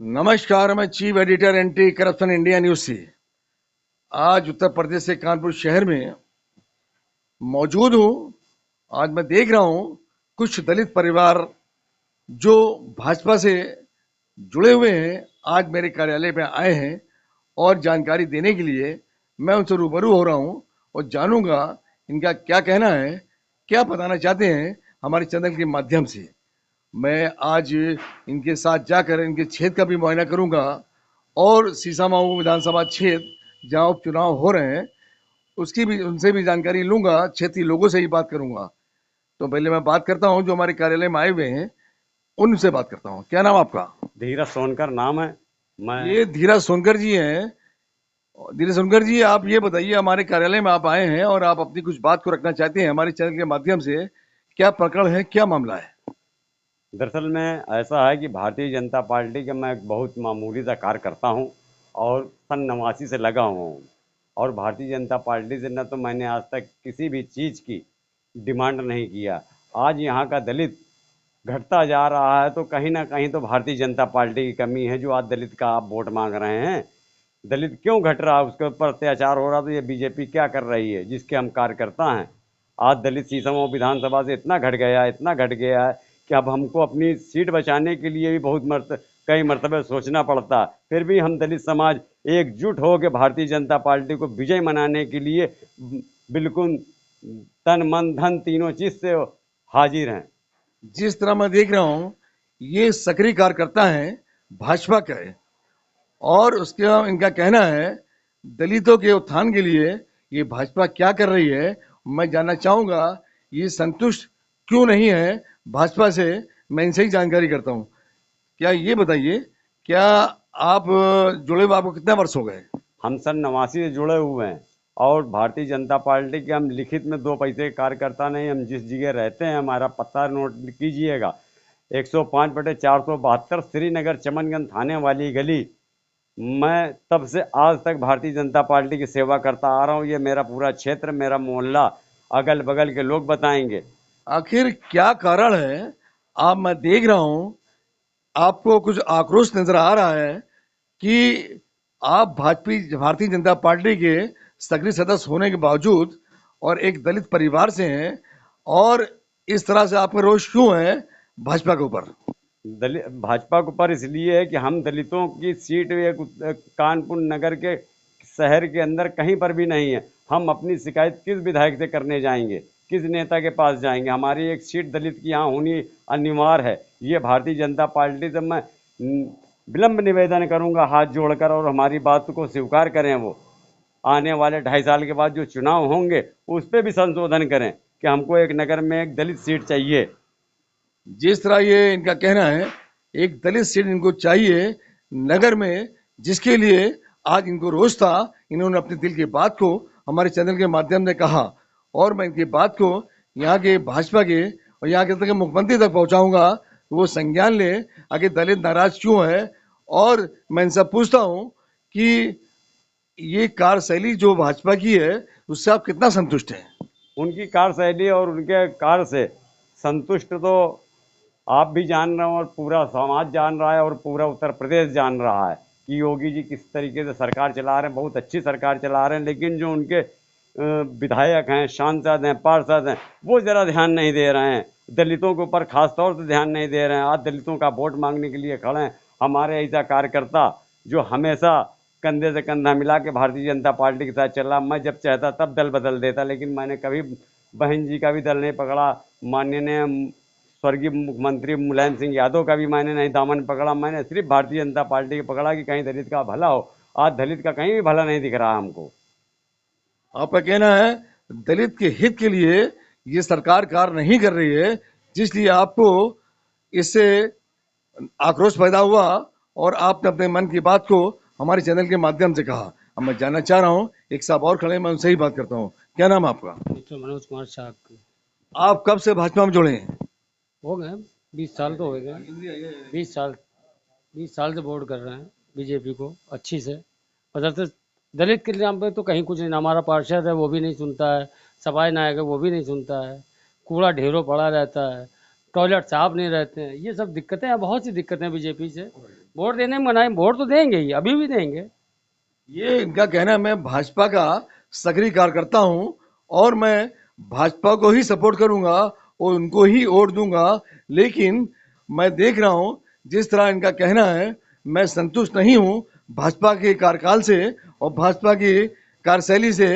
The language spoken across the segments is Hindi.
नमस्कार, मैं chief editor anti corruption India news से आज उत्तर प्रदेश के कानपुर शहर में मौजूद हूँ। आज मैं देख रहा हूँ कुछ दलित परिवार जो भाजपा से जुड़े हुए हैं, आज मेरे कार्यालय में आए हैं और जानकारी देने के लिए मैं उनसे रूबरू हो रहा हूँ और जानूंगा इनका क्या कहना है, क्या बताना चाहते हैं हमारे चैनल के माध्यम से। मैं आज इनके साथ जाकर इनके क्षेत्र का भी मुआयना करूंगा और सीसामाऊ विधानसभा क्षेत्र जहां उपचुनाव हो रहे हैं उसकी भी उनसे भी जानकारी लूंगा, क्षेत्रीय लोगों से ही बात करूंगा। तो पहले मैं बात करता हूं जो हमारे कार्यालय में आए हुए हैं, उनसे बात करता हूं। क्या नाम आपका? धीरज सोनकर नाम है। मैं ये धीरज सोनकर जी हैं। धीरज सोनकर जी, आप ये बताइए, हमारे कार्यालय में आप आए हैं और आप अपनी कुछ बात को रखना चाहते हैं हमारे चैनल के माध्यम से। क्या प्रकरण है, क्या मामला है? दरअसल में ऐसा है कि भारतीय जनता पार्टी का मैं एक बहुत मामूली सा कार्य करता हूं और सन 89 से लगा हुआ हूं। और भारतीय जनता पार्टी से न तो मैंने आज तक किसी भी चीज़ की डिमांड नहीं किया। आज यहाँ का दलित घटता जा रहा है तो कहीं ना कहीं तो भारतीय जनता पार्टी की कमी है, जो आज दलित का आप वोट मांग रहे हैं। दलित क्यों घट रहा है, उसके ऊपर अत्याचार हो रहा, तो ये बीजेपी क्या कर रही है जिसके हम कार्यकर्ता हैं। आज दलित सीसमऊ विधानसभा से इतना घट गया है कि अब हमको अपनी सीट बचाने के लिए भी कई मरतबे सोचना पड़ता। फिर भी हम दलित समाज एकजुट हो के भारतीय जनता पार्टी को विजय मनाने के लिए बिल्कुल तन मन धन तीनों चीज़ से हाजिर हैं। जिस तरह मैं देख रहा हूँ ये सक्रिय कार्यकर्ता हैं भाजपा का है और उसके इनका कहना है दलितों के उत्थान के लिए ये भाजपा क्या कर रही है। मैं जानना चाहूंगा ये संतुष्ट क्यों नहीं है भाजपा से। मैं इनसे ही जानकारी करता हूँ। क्या ये बताइए, क्या आप जुड़े हुए आपको कितने वर्ष हो गए? हम सन 89 से जुड़े हुए हैं और भारतीय जनता पार्टी के हम लिखित में दो पैसे के कार्यकर्ता नहीं। हम जिस जगह रहते हैं, हमारा पता नोट कीजिएगा, 105/472 श्रीनगर चमनगंज थाने वाली गली। मैं तब से आज तक भारतीय जनता पार्टी की सेवा करता आ रहा हूँ। ये मेरा पूरा क्षेत्र, मेरा मोहल्ला, अगल बगल के लोग बताएंगे। आखिर क्या कारण है? आप, मैं देख रहा हूँ आपको कुछ आक्रोश नजर आ रहा है कि आप भारतीय जनता पार्टी के सक्रिय सदस्य होने के बावजूद और एक दलित परिवार से हैं, और इस तरह से आपका रोष क्यों है भाजपा के ऊपर? दलित भाजपा के ऊपर इसलिए है कि हम दलितों की सीट कानपुर नगर के शहर के अंदर कहीं पर भी नहीं है। हम अपनी शिकायत किस विधायक से करने जाएंगे, किस नेता के पास जाएंगे? हमारी एक सीट दलित की यहाँ होनी अनिवार्य है। ये भारतीय जनता पार्टी से मैं विलंब निवेदन करूंगा हाथ जोड़कर, और हमारी बात को स्वीकार करें। वो आने वाले 2.5 साल के बाद जो चुनाव होंगे उस पर भी संशोधन करें कि हमको एक नगर में एक दलित सीट चाहिए। जिस तरह ये इनका कहना है, एक दलित सीट इनको चाहिए नगर में, जिसके लिए आज इनको रोष था। इन्होंने अपने दिल की बात को हमारे चैनल के माध्यम से कहा और मैं इनकी बात को यहाँ के भाजपा के और यहाँ के तक मुख्यमंत्री तक पहुँचाऊंगा, तो वो संज्ञान ले आगे दलित नाराज क्यों है। और मैं इनसे पूछता हूँ कि ये कार्यशैली जो भाजपा की है उससे आप कितना संतुष्ट हैं? उनकी कार्यशैली और उनके कार्य से संतुष्ट तो आप भी जान रहे हो और पूरा समाज जान रहा है और पूरा उत्तर प्रदेश जान रहा है कि योगी जी किस तरीके से सरकार चला रहे हैं। बहुत अच्छी सरकार चला रहे हैं, लेकिन जो उनके विधायक हैं, सांसद हैं, पार्षद हैं, वो ज़रा ध्यान नहीं दे रहे हैं। दलितों के ऊपर खास तौर से ध्यान नहीं दे रहे हैं। आज दलितों का वोट मांगने के लिए खड़े हैं हमारे ऐसा कार्यकर्ता जो हमेशा कंधे से कंधा मिला के भारतीय जनता पार्टी के साथ चल रहा। मैं जब चाहता तब दल बदल देता, लेकिन मैंने कभी बहन जी का भी दल नहीं पकड़ा, माननीय स्वर्गीय मुख्यमंत्री मुलायम सिंह यादव का भी मैंने नहीं दामन पकड़ा। मैंने सिर्फ भारतीय जनता पार्टी का पकड़ा कि कहीं दलित का भला हो। आज दलित का कहीं भी भला नहीं दिख रहा हमको। आपका कहना है दलित के हित के लिए ये सरकार कार्य नहीं कर रही है, जिसलिए आपको इससे आक्रोश पैदा हुआ और आपने अपने मन की बात को हमारे चैनल के माध्यम से कहा। अब मैं जानना चाह रहा हूँ, एक साहब और खड़े हैं, मैं उनसे ही बात करता हूँ। क्या नाम है आपका? मिस्टर मनोज कुमार शाह। आप कब से भाजपा में जुड़े हैं? हो गए 20 साल तो हो गए। 20 साल 20 साल से वोट कर रहे हैं बीजेपी को अच्छी से। बदलते दलित के नाम पे तो कहीं कुछ नहीं। हमारा पार्षद है वो भी नहीं सुनता है, सफाई नायक है वो भी नहीं सुनता है, कूड़ा ढेरों पड़ा रहता है, टॉयलेट साफ नहीं रहते हैं। ये सब दिक्कतें हैं, बहुत सी दिक्कतें हैं बीजेपी से। वोट देने में मनाए, वोट तो देंगे ही, अभी भी देंगे। ये इनका कहना है मैं भाजपा का सक्रिय कार्यकर्ता हूं और मैं भाजपा को ही सपोर्ट करूंगा और उनको ही वोट दूंगा, लेकिन मैं देख रहा हूं जिस तरह इनका कहना है मैं संतुष्ट नहीं हूं भाजपा के कार्यकाल से और भाजपा की कार्यशैली से।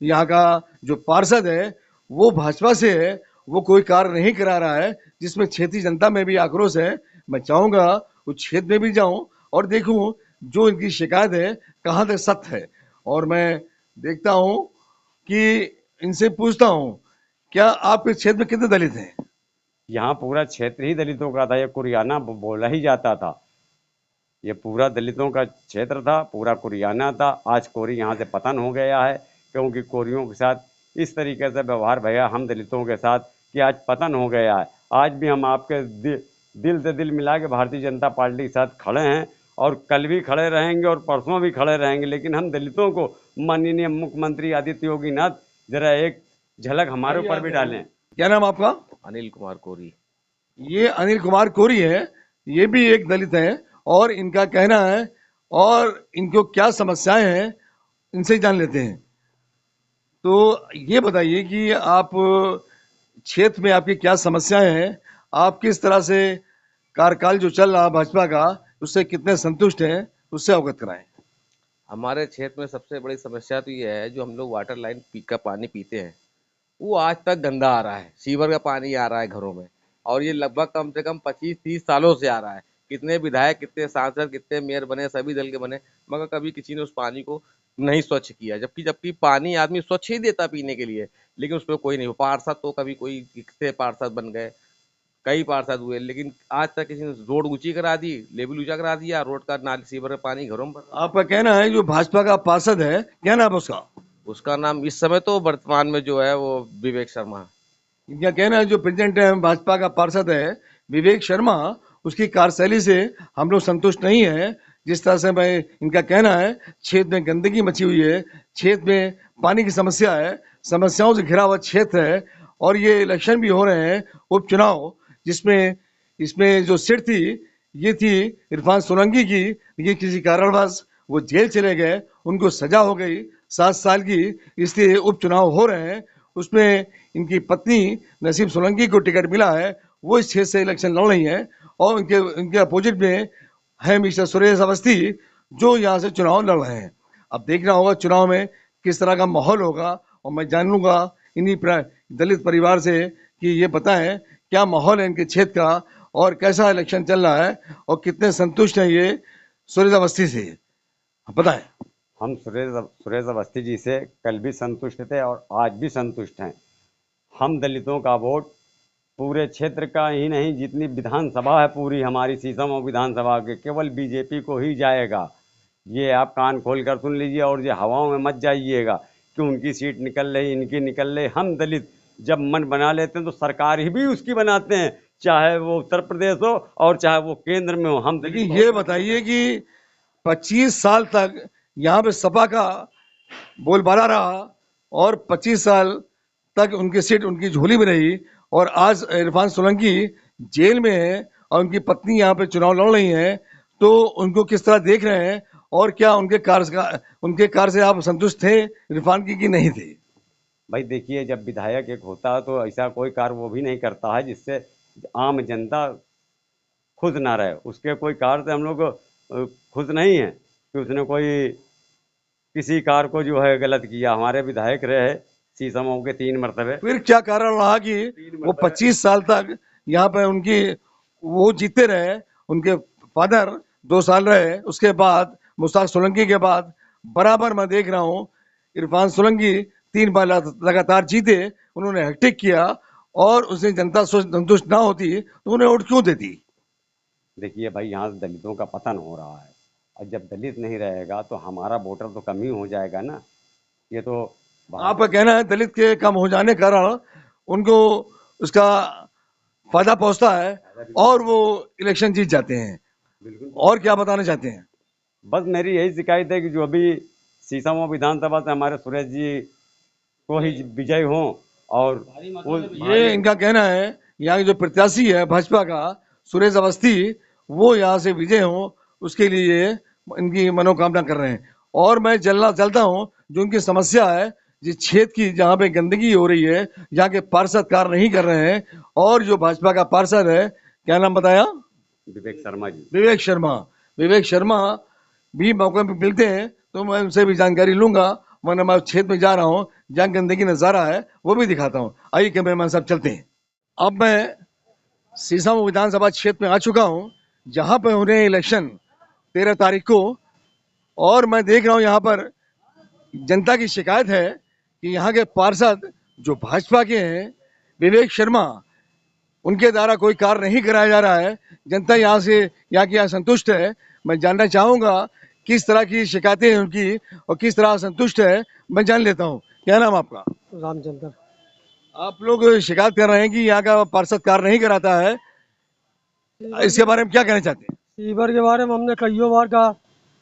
यहाँ का जो पार्षद है वो भाजपा से है, वो कोई कार्य नहीं करा रहा है जिसमें क्षेत्रीय जनता में भी आक्रोश है। मैं चाहूंगा उस क्षेत्र में भी जाऊं और देखूं जो इनकी शिकायत है कहाँ तक सत्य है, और मैं देखता हूं कि इनसे पूछता हूं क्या आपके क्षेत्र में कितने दलित हैं? यहाँ पूरा क्षेत्र ही दलितों का था, ये कुरियाना बोला ही जाता था। ये पूरा दलितों का क्षेत्र था, पूरा कुरियाना था। आज कोरी यहाँ से पतन हो गया है, क्योंकि कोरियों के साथ इस तरीके से व्यवहार भैया हम दलितों के साथ कि आज पतन हो गया है। आज भी हम आपके दिल से दिल मिला के भारतीय जनता पार्टी के साथ खड़े हैं और कल भी खड़े रहेंगे और परसों भी खड़े रहेंगे, लेकिन हम दलितों को माननीय मुख्यमंत्री आदित्य योगी नाथ जरा एक झलक हमारे ऊपर भी डालें। क्या नाम आपका? अनिल कुमार कोरी। ये अनिल कुमार कोरी है, ये भी एक दलित है और इनका कहना है और इनको क्या समस्याएं हैं इनसे जान लेते हैं। तो ये बताइए कि आप क्षेत्र में आपकी क्या समस्याएं हैं, आप किस तरह से कार्यकाल जो चल रहा भाजपा का उससे कितने संतुष्ट हैं, उससे अवगत कराएं। हमारे क्षेत्र में सबसे बड़ी समस्या तो ये है, जो हम लोग वाटर लाइन का पानी पीते हैं वो आज तक गंदा आ रहा है। सीवर का पानी आ रहा है घरों में, और ये लगभग कम से कम 25-30 सालों से आ रहा है। कितने विधायक, कितने सांसद, कितने मेयर बने, सभी दल के बने, मगर कभी किसी ने उस पानी को नहीं स्वच्छ किया। जबकि पानी आदमी स्वच्छ ही देता पीने के लिए, लेकिन उस पर कोई नहीं। पार्षद तो कभी कोई कितने पार्षद बन गए, कई पार्षद हुए, लेकिन आज तक किसी ने रोड ऊंची करा दी, लेवल ऊंचा करा दिया, रोड का नाली सीवर का पानी घरों में भर। आपका कहना है जो भाजपा का पार्षद है, क्या नाम है उसका? उसका नाम इस समय तो वर्तमान में जो है वो विवेक शर्मा है। इनका कहना है जो प्रेसिडेंट है भाजपा का पार्षद है विवेक शर्मा, उसकी कार्यशैली से हम लोग संतुष्ट नहीं है। जिस तरह से मैं इनका कहना है क्षेत्र में गंदगी मची हुई है, क्षेत्र में पानी की समस्या है, समस्याओं से घिरा हुआ क्षेत्र है, और ये इलेक्शन भी हो रहे हैं उपचुनाव, जिसमें इसमें जो सीट थी ये थी इरफान सोलंकी की, ये किसी कारणवश वो जेल चले गए, उनको सजा हो गई 7 साल की, इसलिए उपचुनाव हो रहे हैं। उसमें इनकी पत्नी नसीम सोलंकी को टिकट मिला है, वो इस क्षेत्र से इलेक्शन लड़ रही हैं और इनके अपोजिट में है मिस्टर सुरेश अवस्थी जो यहाँ से चुनाव लड़ रहे हैं। अब देखना होगा चुनाव में किस तरह का माहौल होगा, और मैं जान लूंगा इन्हीं दलित परिवार से कि ये बताएं क्या माहौल है इनके क्षेत्र का और कैसा इलेक्शन चल रहा है और कितने संतुष्ट हैं ये सुरेश अवस्थी से, बताएं। हम सुरेश अवस्थी जी से कल भी संतुष्ट थे और आज भी संतुष्ट हैं। हम दलितों का वोट पूरे क्षेत्र का ही नहीं, जितनी विधानसभा है पूरी हमारी सीसमऊ विधानसभा के, केवल बीजेपी को ही जाएगा। ये आप कान खोल कर सुन लीजिए और ये हवाओं में मत जाइएगा कि उनकी सीट निकल रही, इनकी निकल रही। हम दलित जब मन बना लेते हैं तो सरकार ही भी उसकी बनाते हैं, चाहे वो उत्तर प्रदेश हो और चाहे वो केंद्र में हो। हम लेकिन ये बताइए कि 25 साल तक यहाँ पे सपा का बोलबाला रहा और 25 साल तक उनकी सीट उनकी झोली में रही, और आज इरफान सोलंकी जेल में है और उनकी पत्नी यहाँ पे चुनाव लड़ रही है, तो उनको किस तरह देख रहे हैं और क्या उनके कार्य से आप संतुष्ट थे इरफान की कि नहीं थे? भाई देखिए, जब विधायक एक होता है तो ऐसा कोई कार्य वो भी नहीं करता है जिससे आम जनता खुश ना रहे। उसके कोई कार्य से हम लोग खुश नहीं है कि उसने कोई किसी कार्य को जो है गलत किया। हमारे विधायक रहे सीसमऊ के 3 मरतबे। फिर क्या कारण रहा कि वो 25 साल तक यहाँ पे उनकी वो जीते रहे, उनके फादर 2 साल रहे, उसके बाद मुश्ताक सोलंकी के बाद बराबर मैं देख रहा हूँ इरफान सोलंकी 3 बार लगातार जीते, उन्होंने हैट्रिक किया, और उससे जनता संतुष्ट ना होती तो उन्हें वोट क्यों देती? देखिए भाई, यहाँ से दलितों का पतन हो रहा है और जब दलित नहीं रहेगा तो हमारा वोटर तो कम ही हो जाएगा ना। ये तो आपका कहना है दलित के कम हो जाने के कारण उनको उसका फायदा पहुंचता है और वो इलेक्शन जीत जाते हैं। और क्या बताना चाहते हैं? बस मेरी यही शिकायत है कि जो अभी सीसमऊ विधानसभा से हमारे सुरेश जी को ही विजय हों, और वो ये इनका कहना है यहाँ के जो प्रत्याशी है भाजपा का सुरेश अवस्थी, वो यहाँ से विजय हो, उसके लिए इनकी मनोकामना कर रहे हैं। और मैं चलता हूँ जो उनकी समस्या है जिस क्षेत्र की जहाँ पे गंदगी हो रही है, जहाँ के पार्षद कार्य नहीं कर रहे हैं, और जो भाजपा का पार्षद है, क्या नाम बताया, विवेक शर्मा जी। विवेक शर्मा भी मौके पे मिलते हैं तो मैं उनसे भी जानकारी लूंगा, वरना मैं क्षेत्र में जा रहा हूँ जहाँ गंदगी नजारा है वो भी दिखाता हूँ। आइए कैमरामैन साहब चलते हैं। अब मैं सीसामऊ विधानसभा क्षेत्र में आ चुका हूँ जहाँ पे हो रहे हैं इलेक्शन 13 तारीख को, और मैं देख रहा हूँ यहाँ पर जनता की शिकायत है कि यहाँ के पार्षद जो भाजपा के हैं विवेक शर्मा, उनके द्वारा कोई कार्य नहीं कराया जा रहा है। जनता यहाँ की असंतुष्ट है। मैं जानना चाहूंगा किस तरह की शिकायतें हैं उनकी और किस तरह असंतुष्ट है, मैं जान लेता हूँ। क्या नाम आपका? रामचंद्र। आप लोग शिकायत कर रहे हैं कि यहाँ का पार्षद कार्य नहीं कराता है, इसके बारे में क्या कहना चाहते हैं? सीवर के बारे में हमने कईयों बार कहा,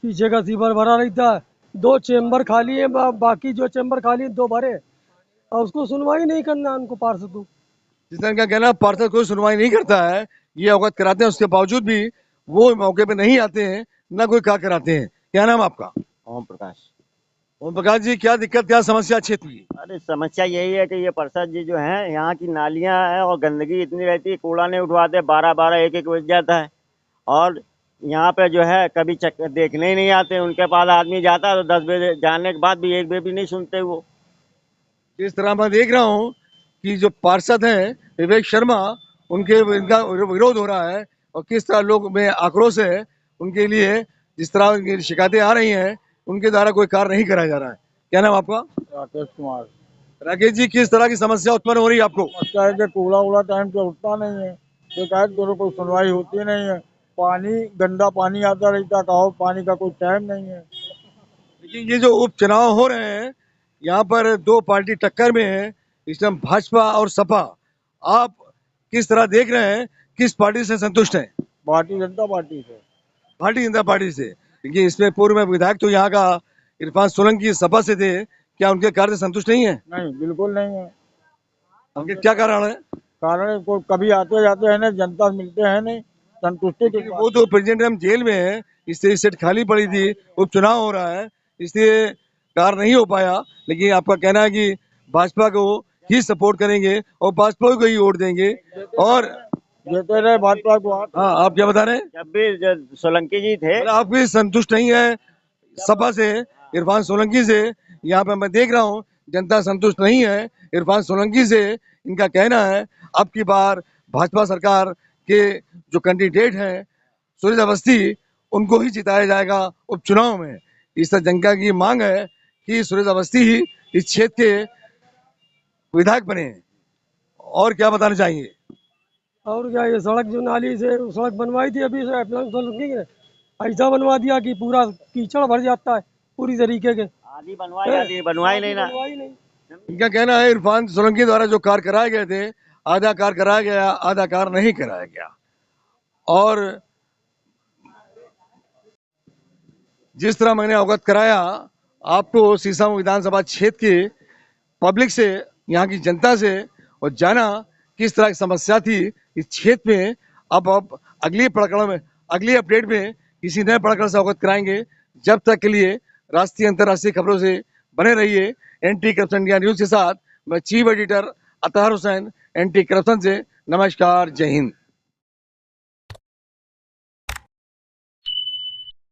पीछे का सीवर भरा रहता है, 2 चेम्बर खाली है, बाकी जो चेम्बर खाली है 2 भरे, और उसको सुनवाई नहीं करना उनको पार्षद को। जिस तरह का कहना पार्षद कोई सुनवाई नहीं करता है, ये अवगत कराते हैं, उसके बावजूद भी वो मौके पे नहीं आते हैं, ना कोई कार्य कराते हैं। क्या नाम आपका? ओम प्रकाश। ओम प्रकाश जी, क्या दिक्कत, क्या समस्या क्षेत्र की? अरे समस्या यही है कि ये प्रसाद जी जो हैं, यहाँ की नालियाँ हैं और गंदगी इतनी रहती है, कूड़ा नहीं उठवाते, 12-12 1-1 बज जाता है। और यहाँ पे जो है कभी देखने ही नहीं आते, उनके पास आदमी जाता है तो 10 बजे जाने के बाद भी 1 बजे भी नहीं सुनते वो। जिस तरह मैं देख रहा हूँ कि जो पार्षद हैं विवेक शर्मा, इनका विरोध हो रहा है, और किस तरह लोग में आक्रोश है उनके लिए, जिस तरह उनकी शिकायतें आ रही हैं उनके द्वारा कोई कार्य नहीं कराया जा रहा है। क्या नाम आपका? राकेश कुमार। राकेश जी, किस तरह की समस्या उत्पन्न हो रही है आपको? समस्या है कि कूड़ा उड़ा टाइम पे उठता नहीं है, शिकायत करो कोई सुनवाई होती नहीं है, पानी गंदा पानी आता रहता है, कहो पानी का कोई टाइम नहीं है। लेकिन ये जो उपचुनाव हो रहे हैं, यहाँ पर 2 पार्टी टक्कर में है, इस टाइम भाजपा और सपा, आप किस तरह देख रहे हैं, किस पार्टी से संतुष्ट हैं? भारतीय जनता पार्टी से। भारतीय जनता पार्टी से। देखिए, इसमें पूर्व में विधायक तो यहाँ का इरफान सोलंकी सपा से थे, क्या उनके कार्य से संतुष्ट नहीं है? नहीं, बिल्कुल नहीं है। उनके क्या कारण है? कारण कोई कभी आते जाते हैं नहीं, जनता से मिलते हैं नहीं, संतुष्टि की वो तो प्रेसिडेंट हम जेल में है, इससे सीट खाली पड़ी थी, उपचुनाव हो रहा है, इसलिए कार्य नहीं हो पाया। लेकिन आपका कहना है कि भाजपा को ही सपोर्ट करेंगे और भाजपा को ही वोट देंगे, और देते रहे भाजपा को। हाँ, आप क्या बता रहे हैं? जब भी सोलंकी जी थे, आप भी संतुष्ट नहीं है सपा से, इरफान सोलंकी से? यहाँ पे मैं देख रहा हूँ जनता संतुष्ट नहीं है इरफान सोलंकी से। इनका कहना है अब की बार भाजपा सरकार के जो कैंडिडेट हैं सूरज अवस्थी, उनको ही जिताया जाएगा उपचुनाव में। इस तरह जनता की मांग है कि सूरज अवस्थी ही इस क्षेत्र के विधायक बने। और क्या बताना चाहिए? और क्या, ये सड़क जो नाली से सड़क बनवाई थी अभी से ऐसा बनवा दिया कि पूरा कीचड़ भर जाता है पूरी तरीके के। आधी बनवाई जाती है, बनवाई नहीं ना। इनका कहना है इरफान सोलंकी द्वारा जो कार्य कराए गए थे, आधा कार्य कराया गया, आधा कार्य नहीं कराया गया। और जिस तरह मैंने अवगत कराया आपको सीसामऊ विधानसभा क्षेत्र के पब्लिक से, यहाँ की जनता से, और जाना किस तरह की समस्या थी इस क्षेत्र में। अब अगली प्रकरण में, अगली अपडेट में किसी नए प्रकरण से अवगत कराएंगे। जब तक के लिए राष्ट्रीय अंतर्राष्ट्रीय खबरों से बने रहिए एंटी करप्शन इंडिया न्यूज के साथ। मैं chief editor Athar Hussain, anti corruption से। नमस्कार, जय हिंद।